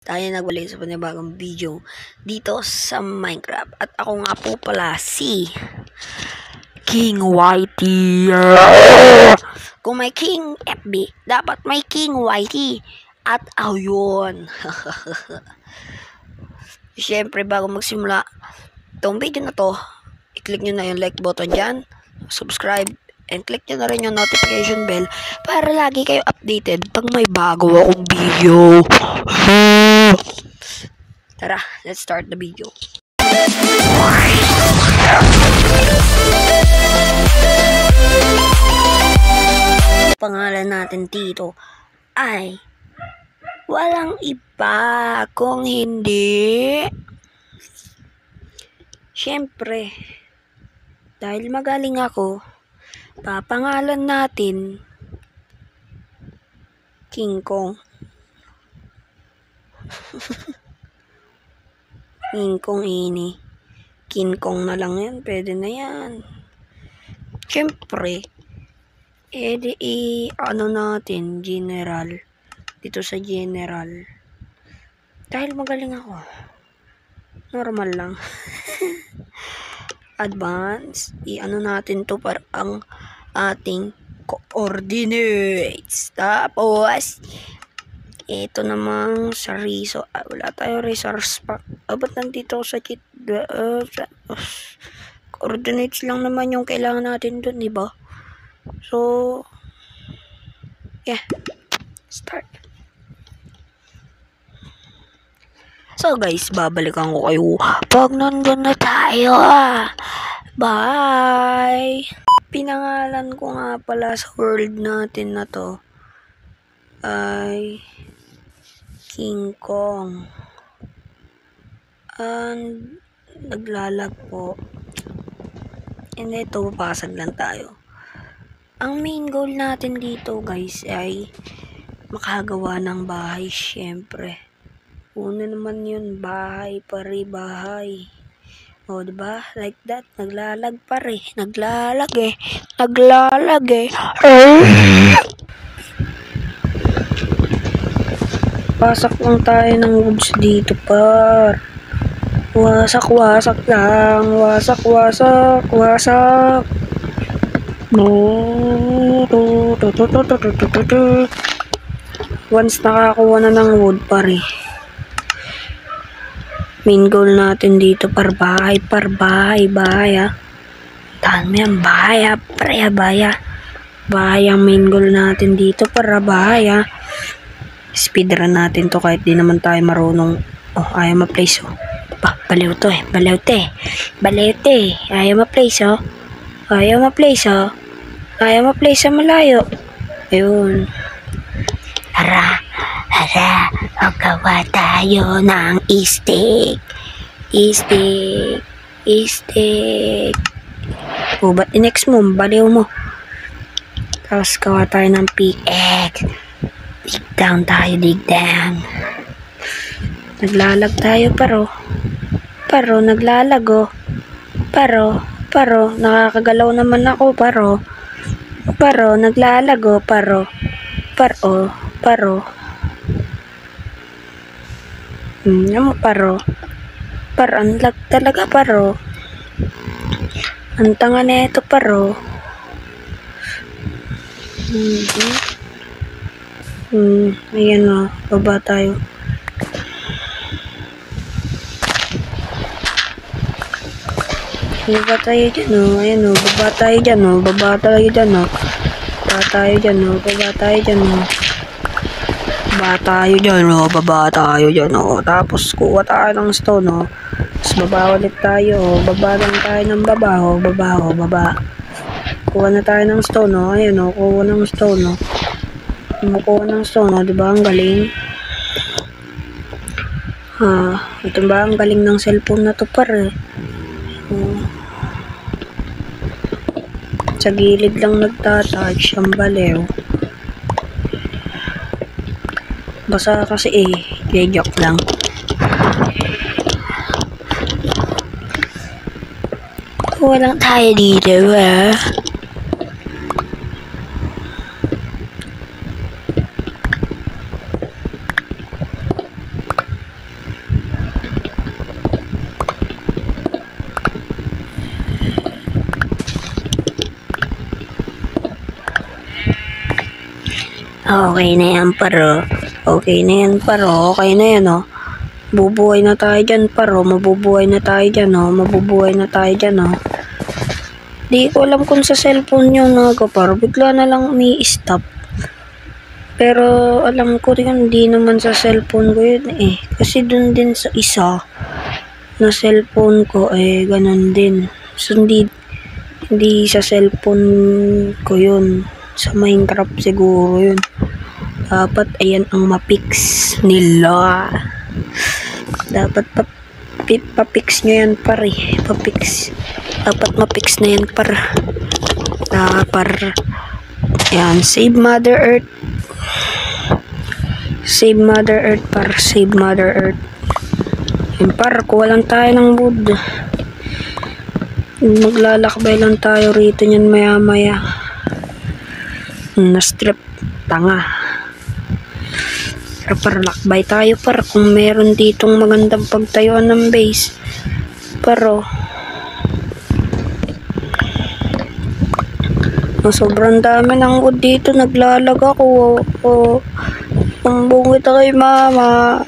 Tayo nagbalik sa panibagong video dito sa Minecraft. At ako nga po pala si King Whitey. Kung may King FB, dapat may King Whitey. At ayun. Siyempre, bago magsimula itong video na to, i-click nyo na yung like button dyan, subscribe, and click nyo na rin yung notification bell para lagi kayo updated pag may bago akong video. Tara, let's start the video. Pangalan natin dito ay walang iba kung hindi, syempre, dahil magaling ako, papangalan natin King Kong. King Kong ini. King Kong na lang yan. Pwede na yan. Siyempre, ano natin, general. Dito sa general. Dahil magaling ako. Normal lang. Advance. Ano natin to para ang ating coordinates. Tapos, ito namang sa resource. Wala tayo resource pack. Ba't nandito sa kit? Coordinates lang naman yung kailangan natin dun, diba? So, yeah. Start. So guys, babalikan ko kayo pag nandun na tayo. Bye! Pinangalan ko nga pala sa world natin na to ay King Kong. And naglalag po. And ito, papasag lang tayo. Ang main goal natin dito guys ay makagawa ng bahay, syempre. Una naman yun, bahay pare, bahay. O, diba? Like that. Naglalag pare. Naglalag eh. Pasak lang tayo ng woods dito, par. Wasak lang. Wasak. No. Once nakakuha na ng wood, pare. Main goal natin dito, bahay ah. Dami ang bahay ah, pre, bahay ah. Bahay ang main goal natin dito, para bahay ah. Speedrun natin to kahit di naman tayo marunong. Oh, ayaw ma-place oh. Baliw to eh, baliw te. Ayaw ma-place oh. Ayaw ma-place sa malayo. Ayun. Hara, magawa tayo ng stick. O, ba't in-next mo? Baliw mo. Tapos gawa tayo ng pickaxe. Dig down. Naglalag tayo, Paro, naglalag oh. Paro, nakakagalaw naman ako, Paro, naglalag oh, Paro. Paro, ang lag talaga, Paro. Ang tanga na ito, Paro. Ayan o, baba tayo. Baba tayo dyan o, ayan o, baba tayo dyan o. Baba tayo dyan o. Tapos kuha tayo ng stone o. Tapos baba ulit tayo o. Baba lang tayo ng baba. Kuha na tayo ng stone o. Ayan o, kuha ng stone o. Kumukuha ng stone o. Diba ang galing? Ito ba ang galing ng cellphone na to, pare? Sa gilid lang nagtatouch ang baliw. Basa kasi joke lang. Walang tayo dito, Okay na yan, paro. Okay na yan, paro. Okay na yan, oh. Bubuhay na tayo dyan, paro. Mabubuhay na tayo dyan, oh. Mabubuhay na tayo dyan, oh. Di ko alam kung sa cellphone yun, paro. Bigla na lang umi-stop. Pero alam ko rin, hindi naman sa cellphone ko yun, eh. Kasi dun din sa isa na cellphone ko, eh, ganun din. So, hindi sa cellphone ko yun. Sa Minecraft siguro yun. Dapat ayan ang mapix nila. Dapat papix nyo yan, pare. Papix. Dapat mapix na yan, par. Yan, save Mother Earth. Save Mother Earth, par. Save Mother Earth. Yan, par. Kuha lang tayo ng wood. Maglalakbay lang tayo rito niyan maya-maya. Na-strip. Tanga. Pero par, lakbay tayo, par. Kung meron ditong magandang pagtayuan ng base. Pero sobrang dami ng wood dito. Naglalag ako. Sumbong kita kay mama.